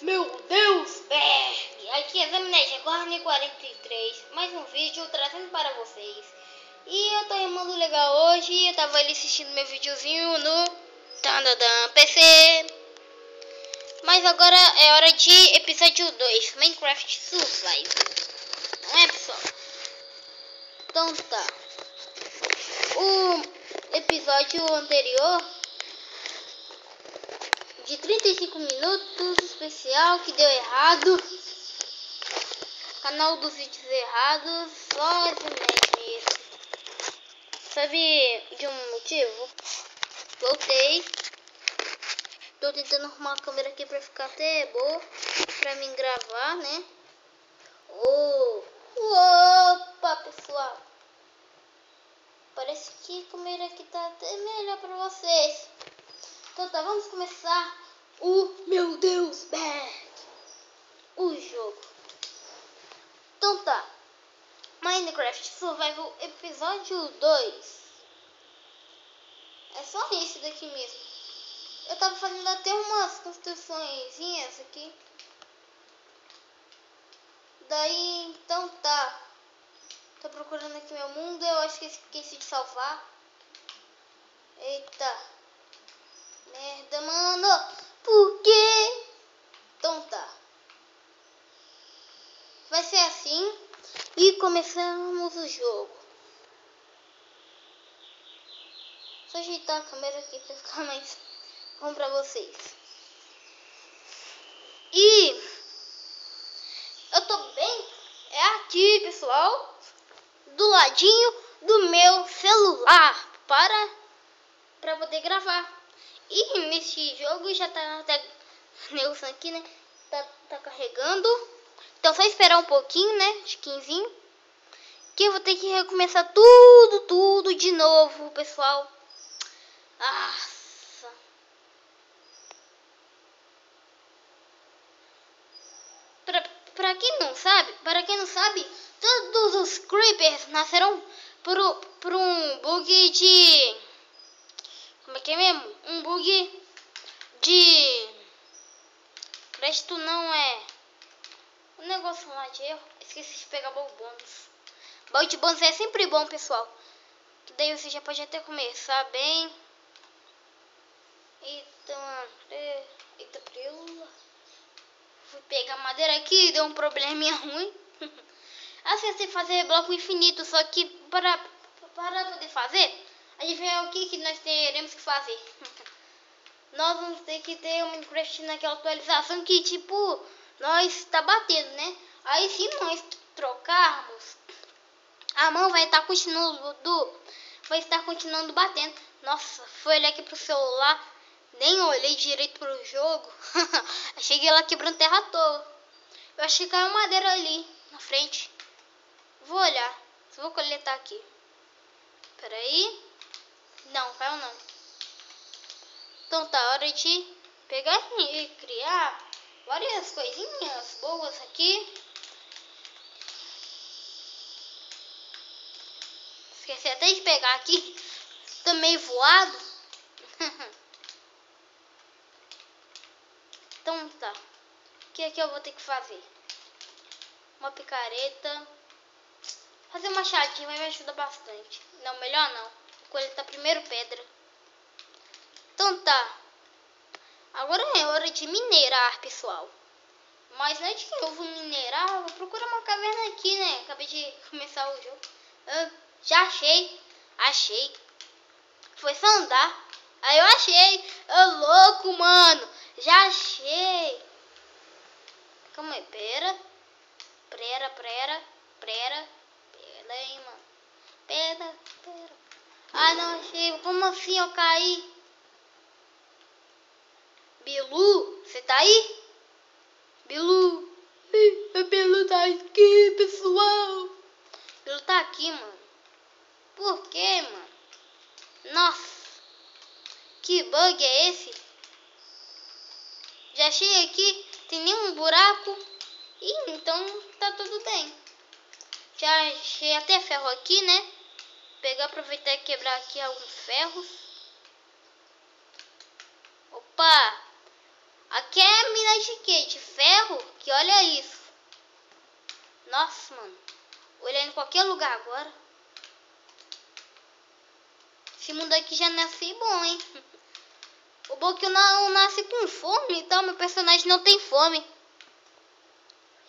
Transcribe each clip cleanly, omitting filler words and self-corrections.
Meu Deus! Aqui é Zamnesia Corne 43, mais um vídeo trazendo para vocês. E eu tô rimando legal hoje, eu tava ali assistindo meu videozinho no PC. Mas agora é hora de episódio 2, Minecraft Survival. Não é, pessoal? Então tá. O episódio anterior de 35 minutos especial que deu errado. Canal dos vídeos errados. Só mesmo. Sabe de um motivo? Voltei. Tô tentando arrumar a câmera aqui pra ficar até boa pra mim gravar, né? Opa, pessoal. Parece que a câmera aqui tá até melhor pra vocês. Então tá, vamos começar o Meu Deus, o jogo. Então tá, Minecraft Survival episódio 2. É só esse daqui mesmo. Eu tava fazendo até umas construçõezinhas aqui. Daí, então tá. Tô procurando aqui meu mundo, eu acho que esqueci de salvar. Eita. Merda, mano. Por quê? Então tá. Vai ser assim. E começamos o jogo. Só ajeitar a câmera aqui pra ficar mais bom pra vocês. E eu tô bem. É aqui, pessoal. Do ladinho do meu celular. Pra poder gravar. E nesse jogo já tá Nelson aqui, né? Tá carregando. Então só esperar um pouquinho, né? De 15. Que eu vou ter que recomeçar tudo de novo, pessoal. Nossa. Para quem não sabe, todos os creepers nasceram por um bug de... Como é que é mesmo? Um bug de... Crédito não é... Um negócio lá de erro. Esqueci de pegar o bônus. Baú de bônus é sempre bom, pessoal. Que daí você já pode até começar bem. Eita, preula. Fui pegar madeira aqui, deu um probleminha ruim. Assim, você fazer bloco infinito, só que para poder fazer, a gente vê o que nós teremos que fazer. Nós vamos ter que ter o Minecraft naquela atualização que, tipo, nós tá batendo, né? Aí, se nós trocarmos, a mão vai estar continuando batendo. Nossa, foi olhar aqui pro celular, nem olhei direito pro jogo. Cheguei lá quebrando terra à toa. Eu achei que caiu madeira ali na frente. Vou olhar, só vou coletar aqui. Peraí. Não, caiu não. Então tá, hora de pegar e criar várias coisinhas boas aqui. Esqueci até de pegar aqui. Tô meio voado. Então tá. O que é que eu vou ter que fazer? Uma picareta. Fazer um machadinho vai me ajudar bastante. Não, melhor não. Vou coletar primeiro pedra. Então tá. Agora é hora de minerar, pessoal. Mas antes que eu vou minerar, eu vou procurar uma caverna aqui, né? Acabei de começar o jogo. Já achei. Foi só andar. Aí eu achei. Louco, mano. Já achei. Calma aí, pera aí, mano. Pera. Ah, não achei. Como assim eu caí? Bilu, você tá aí? Bilu. O Bilu tá aqui, pessoal. Bilu tá aqui, mano. Por quê, mano? Nossa. Que bug é esse? Já achei aqui. Tem nenhum buraco. Ih, então tá tudo bem. Já achei até ferro aqui, né? Aproveitar e quebrar aqui alguns ferros. Opa! Aqui é mina personagem de quê? De ferro? Que olha isso. Nossa, mano. Olhando em qualquer lugar agora. Esse mundo aqui já nasci bom, hein? O bom é que eu não nasci com fome, então meu personagem não tem fome.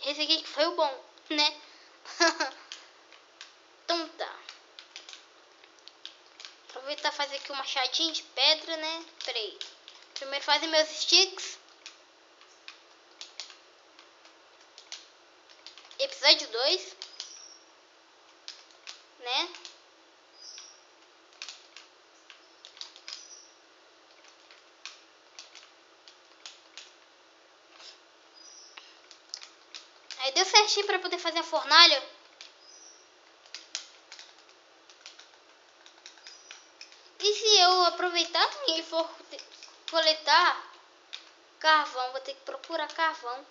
Esse aqui que foi o bom, né? Então tá. Aproveitar e fazer aqui um machadinho de pedra, né? Peraí. Primeiro fazer meus sticks. Episódio 2. Né? Aí deu certinho pra poder fazer a fornalha. E se eu aproveitar e for coletar carvão, vou ter que procurar carvão.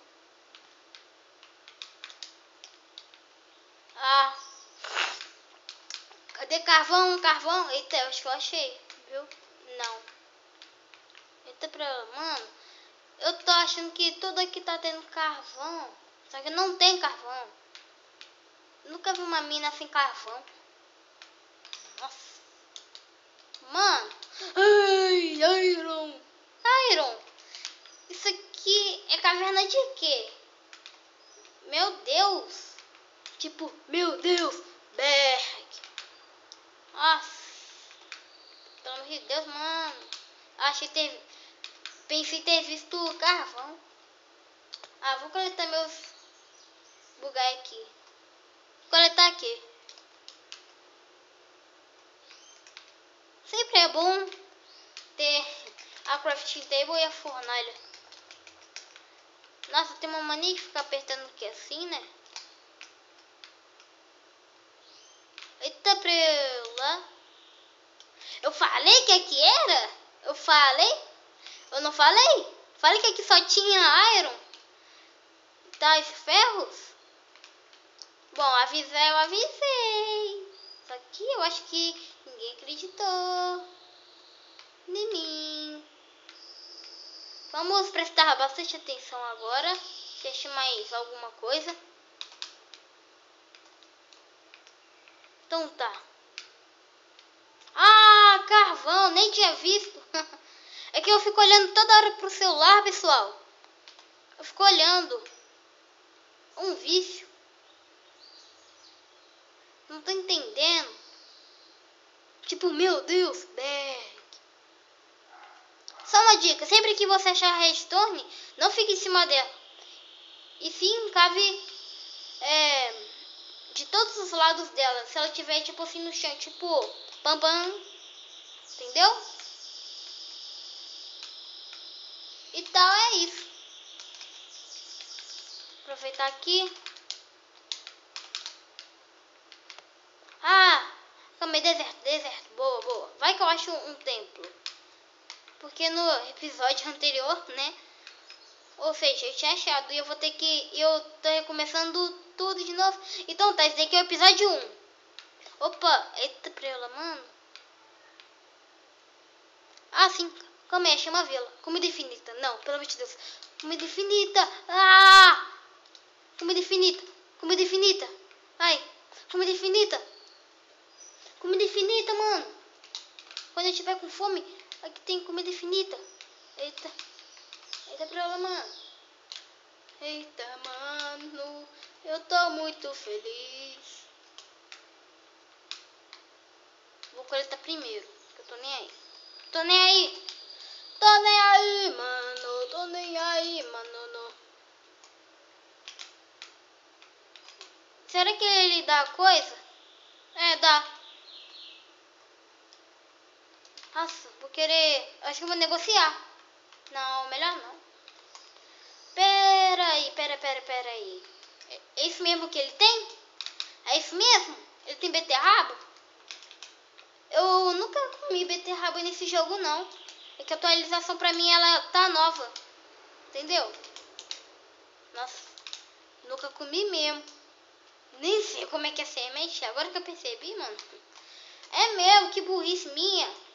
Ah, cadê carvão? Carvão? Eita, eu acho que eu achei, viu? Não. Eita, mano, eu tô achando que tudo aqui tá tendo carvão. Só que não tem carvão. Nunca vi uma mina sem carvão. Nossa. Mano. Ai, Iron. Iron. Isso aqui é caverna de quê? Meu Deus. Tipo, meu Deus. Berg. Nossa. Pelo amor de Deus, mano. Pensei ter visto o carvão. Ah, vou coletar meus bugai aqui. Vou coletar aqui. Sempre é bom ter a crafting table e a fornalha. Nossa, tem uma mania de ficar apertando aqui assim, né? Eita, prela. Eu falei que aqui era? Eu falei? Eu não falei? Falei que aqui só tinha iron. Tais ferros? Bom, avisar eu avisei. Só que eu acho que ninguém acreditou em mim. Vamos prestar bastante atenção agora. Deixa mais alguma coisa. Então tá. Ah, carvão, nem tinha visto. É que eu fico olhando toda hora pro celular, pessoal. Eu fico olhando. Um vício. Não tô entendendo. Tipo, meu Deus, Berg. Só uma dica, sempre que você achar a redstone, não fique em cima dela. E sim, cave de todos os lados dela. Se ela tiver tipo assim no chão, tipo, pam pam. Entendeu? Então é isso. Aproveitar aqui. Ah, também deserto. Boa, boa. Vai que eu acho um templo. Porque no episódio anterior, né? Ou seja, eu tinha achado e eu vou ter que... Eu tô recomeçando tudo de novo. Então tá, esse daqui é o episódio 1. Opa, eita prela, mano. Ah, sim. Calma aí, chama a vila. Comida infinita. Não, pelo amor de Deus. Comida infinita. Ah! Comida infinita. Comida infinita. Ai, comida infinita. Comida infinita, mano. Quando eu tiver com fome, aqui tem comida infinita. Eita. Eita prela, mano. Eita, mano. Eu tô muito feliz. Vou coletar primeiro, que eu tô nem aí. Tô nem aí. Tô nem aí, mano. Tô nem aí, mano. Não. Será que ele dá coisa? É, dá. Nossa, vou querer... Acho que eu vou negociar. Não, melhor não. Pera aí. É isso mesmo que ele tem? É isso mesmo? Ele tem beterraba? Eu nunca comi beterraba nesse jogo, não. É que a atualização pra mim, ela tá nova. Entendeu? Nossa, nunca comi mesmo. Nem sei como é que é semente. Agora que eu percebi, mano. É mesmo, que burrice minha.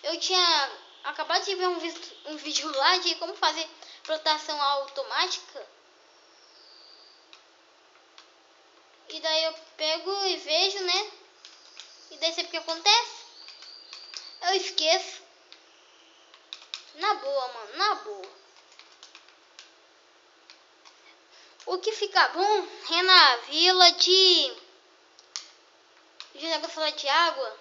Eu tinha acabado de ver um vídeo lá de como fazer proteção automática. E daí eu pego e vejo, né? E daí sabe o que acontece? Eu esqueço. Na boa, mano, na boa. O que fica bom é na vila de negócio lá de água.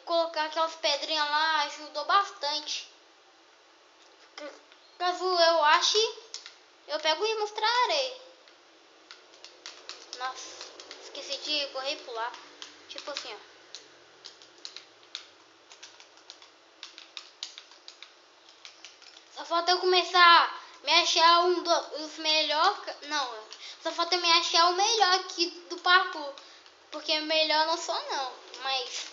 Colocar aquelas pedrinhas lá ajudou bastante. Caso eu ache, eu pego e mostrarei. Nossa, esqueci de correr e pular. Tipo assim, ó. Só falta eu começar a me achar os melhores. Não, só falta eu me achar o melhor aqui do parkour. Porque melhor não sou não. Mas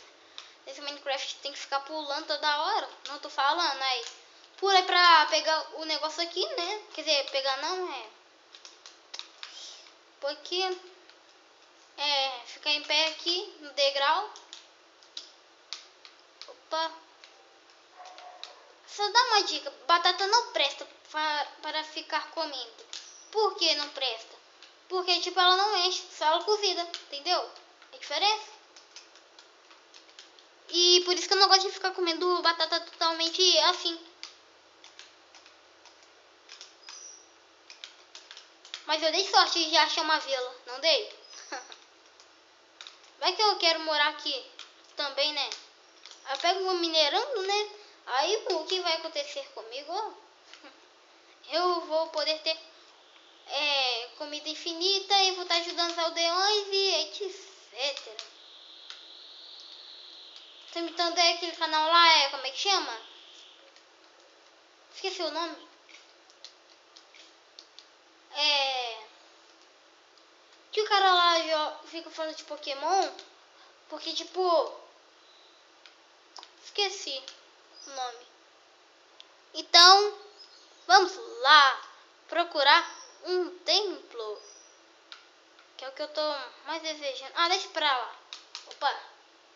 nesse Minecraft tem que ficar pulando toda hora. Não tô falando aí. Pula pra pegar o negócio aqui, né? Quer dizer, pegar não é. Porque ficar em pé aqui no degrau. Opa. Só dá uma dica, batata não presta para ficar comendo. Por que não presta? Porque tipo ela não enche, só ela cozida, entendeu? É diferença. E por isso que eu não gosto de ficar comendo batata totalmente assim. Mas eu dei sorte de achar uma vila, não dei? Vai que eu quero morar aqui também, né? Eu pego minerando, né? Aí o que vai acontecer comigo? Eu vou poder ter comida infinita e vou estar ajudando os aldeões e etc. Então é aquele canal lá, como é que chama? Esqueci o nome. Que o cara lá fica falando de Pokémon. Porque tipo, esqueci o nome. Então, vamos lá procurar um templo. Que é o que eu tô mais desejando. Ah, deixa pra lá. Opa,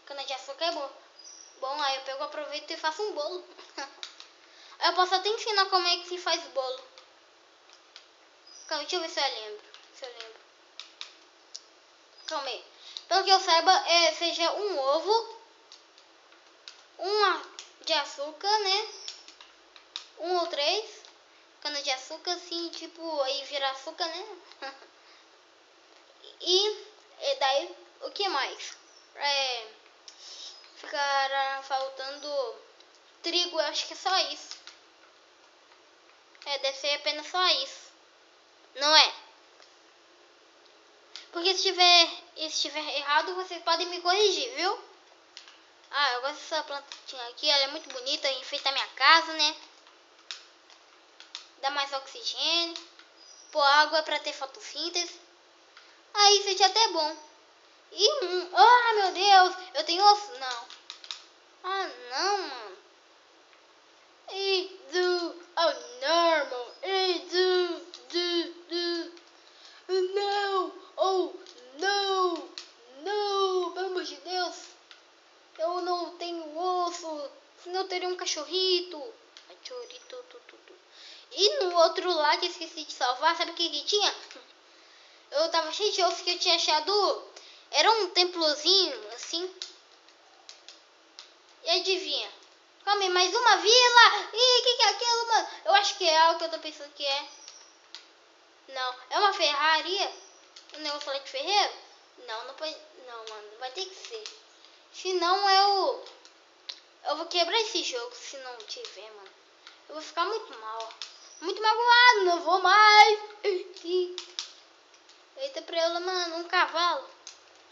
cana de açúcar é boa. Bom, aí eu pego, aproveito e faço um bolo. Eu posso até ensinar como é que se faz bolo. Calma, deixa eu ver se eu lembro. Calma aí. Pelo que eu saiba, seja um ovo, uma de açúcar, né? 1 ou 3 cana de açúcar, assim, tipo, aí vira açúcar, né? e daí, o que mais? Ficará faltando trigo, eu acho que é só isso. Deve ser apenas só isso. Não é? Porque se estiver errado, vocês podem me corrigir, viu? Ah, eu gosto dessa plantinha aqui, ela é muito bonita, enfeita a minha casa, né? Dá mais oxigênio. Pôr água pra ter fotossíntese. Ah, isso é até bom. Ah, meu Deus, eu tenho osso. Não. Ah, não, mano. Oh, normal. Não. Oh, não. Não, pelo amor de Deus. Eu não tenho osso. Senão eu teria um cachorrito. E no outro lado, esqueci de salvar. Sabe o que tinha? Eu tava cheio de osso que eu tinha achado. Era um templozinho, assim. E adivinha? Calma aí, mais uma vila! Ih, que é aquilo, mano? Eu acho que é o que eu tô pensando que é. Não, é uma ferraria? Um negócio lá de ferreiro? Não, não pode. Não, mano, vai ter que ser. Senão eu vou quebrar esse jogo se não tiver, mano. Eu vou ficar muito mal. Muito magoado, não vou mais. Eita pra ela, mano, um cavalo.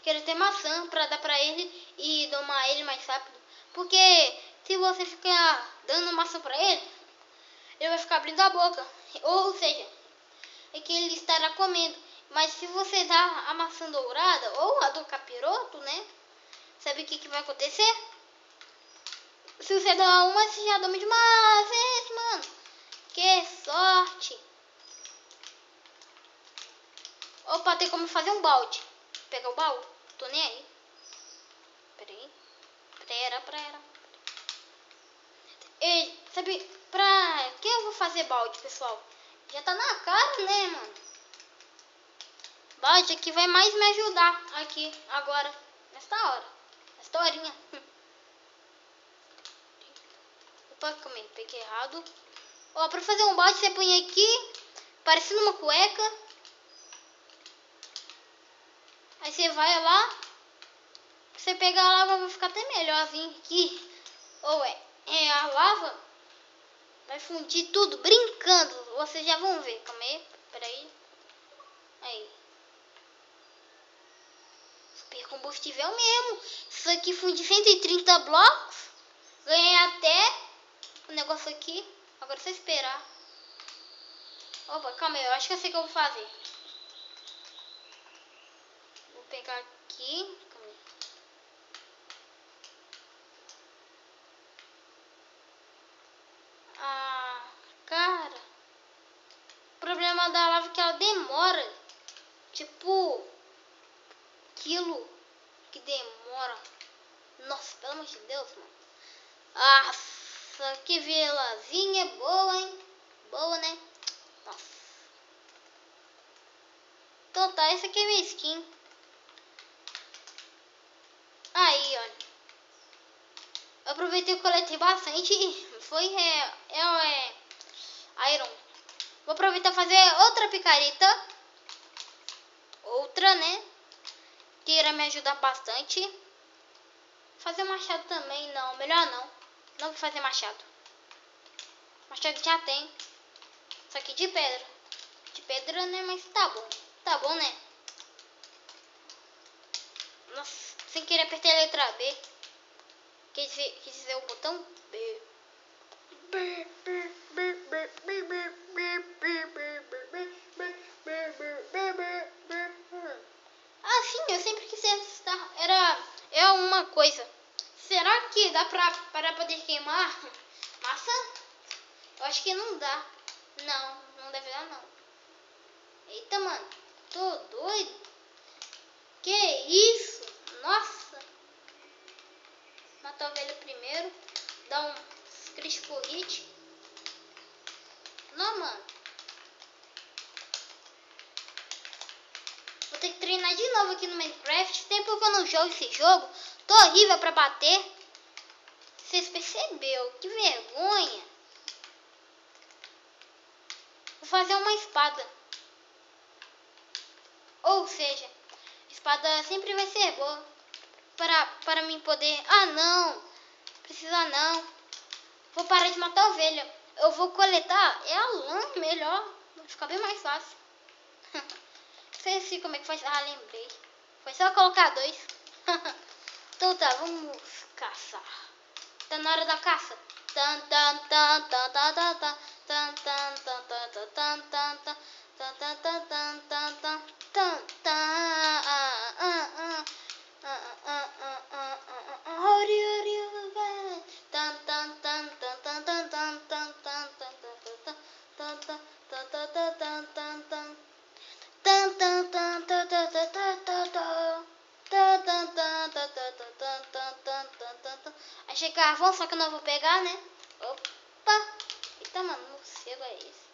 Quero ter maçã pra dar pra ele e domar ele mais rápido. Porque se você ficar dando maçã pra ele, ele vai ficar abrindo a boca. Ou seja, é que ele estará comendo. Mas se você dá a maçã dourada ou a do capiroto, né? Sabe o que vai acontecer? Se você dá uma, você já dá de uma vez, mano. Que sorte. Opa, tem como fazer um balde. Pegar o balde? Tô nem aí. Pera aí. Pera. Ei, sabe Pra que eu vou fazer balde, pessoal? Já tá na cara, né, mano? Balde aqui vai mais me ajudar aqui, agora, nesta hora. Nesta horinha. Opa, calma aí, peguei errado. Ó, pra fazer um balde você põe aqui, parecendo uma cueca. Aí você vai lá. Você pegar a lava vai ficar até melhorzinho aqui. Ou é a lava vai fundir tudo, brincando. Vocês já vão ver. Calma aí, peraí. Aí. Super combustível mesmo. Isso aqui funde 130 blocos. Ganhei até o negócio aqui. Agora é só esperar. Opa, calma aí, eu acho que eu sei o que eu vou fazer. Vou pegar aqui. Calma aí. Ah, cara. O problema da lava é que ela demora. Tipo, quilo que demora. Nossa, pelo amor de Deus, mano. Nossa, que vilazinha boa, hein? Boa, né? Nossa. Então tá, essa aqui é minha skin. Aí, olha. Eu aproveitei e coletei bastante. Foi Iron. Vou aproveitar e fazer outra picareta. Outra, né? Que irá me ajudar bastante. Fazer machado também, não. Melhor não. Não vou fazer machado. Machado já tem. Só que de pedra. De pedra, né? Mas tá bom. Tá bom, né? Nossa, sem querer apertei a letra B. Quis dizer o botão B. Ah, sim, eu sempre quis testar. É uma coisa. Será que dá para poder queimar massa? Eu acho que não dá. Não, não deve dar não. Eita, mano. Tô doido. Que isso? Nossa. Matar a ovelha primeiro. Dá um critical hit. Não, mano. Vou ter que treinar de novo aqui no Minecraft. Tempo que eu não jogo esse jogo. Tô horrível pra bater. Vocês perceberam? Que vergonha. Vou fazer uma espada. Ou seja, espada sempre vai ser boa. Para mim poder... Ah, não. Precisa não. Vou parar de matar a ovelha. Eu vou coletar. É a lã melhor. Vai ficar bem mais fácil. Esqueci como é que faz. Ah, lembrei. Foi só colocar 2. Então tá, vamos caçar. Tá na hora da caça. Tan tan tan tan tan tan tan tan tan tan tan tan tan tan tan tan tan tan tan Achei carvão, só que eu não vou pegar, né? Opa! Eita, mano, morcego é esse?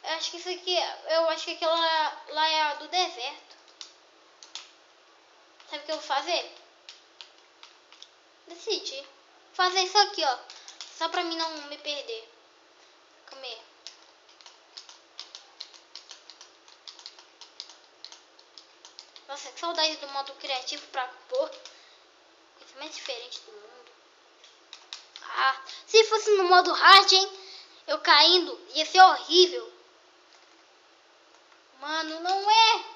Eu acho que isso aqui, eu acho que aquilo lá é a do deserto. Sabe o que eu vou fazer? Decidi. Fazer isso aqui, ó. Só pra mim não me perder. Comer. Nossa, que saudade do modo criativo pra pôr. Coisa mais diferente do mundo. Ah, se fosse no modo hard, hein? Eu caindo, ia ser horrível. Mano, não é.